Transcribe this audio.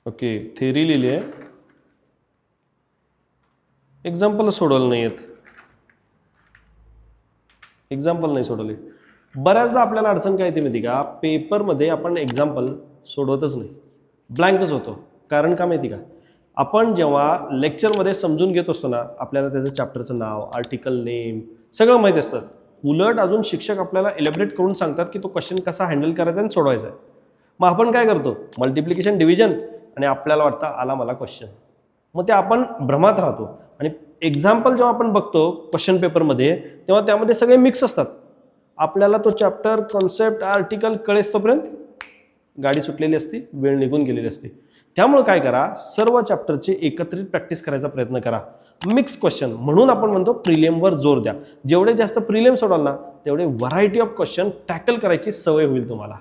Okay, theory लिहिली आहे, example सोडवलं नाही आहेत, एक्झाम्पल नाही सोडवले. बऱ्याचदा आपल्याला अडचण काय येते माहिती का, पेपरमध्ये आपण एक्झाम्पल सोडवतच नाही, ब्लँकच होतो. कारण का माहिती का, आपण जेव्हा लेक्चरमध्ये समजून घेत असतो ना, आपल्याला त्याचं चॅप्टरचं नाव, आर्टिकल नेम सगळं माहीत असतं. उलट अजून शिक्षक आपल्याला एलिब्रेट करून सांगतात की तो क्वेश्चन कसा हँडल करायचा आणि सोडवायचा आहे. मग आपण काय करतो, मल्टिप्लिकेशन डिव्हिजन, आणि आपल्याला वाटतं आला मला क्वेश्चन, मग ते आपण भ्रमात राहतो. आणि एक्झाम्पल जेव्हा आपण बघतो क्वेश्चन पेपरमध्ये, तेव्हा त्यामध्ये सगळे मिक्स असतात. आपल्याला तो चॅप्टर, कॉन्सेप्ट, आर्टिकल कळेस तोपर्यंत गाडी सुटलेली असते, वेळ निघून गेलेली असते. त्यामुळे काय करा, सर्व चॅप्टरची एकत्रित प्रॅक्टिस करायचा प्रयत्न करा. मिक्स क्वेश्चन म्हणून आपण म्हणतो प्रिलियमवर जोर द्या. जेवढे जास्त प्रिलियम सोडवाल ना, तेवढे व्हरायटी ऑफ क्वेश्चन टॅकल करायची सवय होईल तुम्हाला.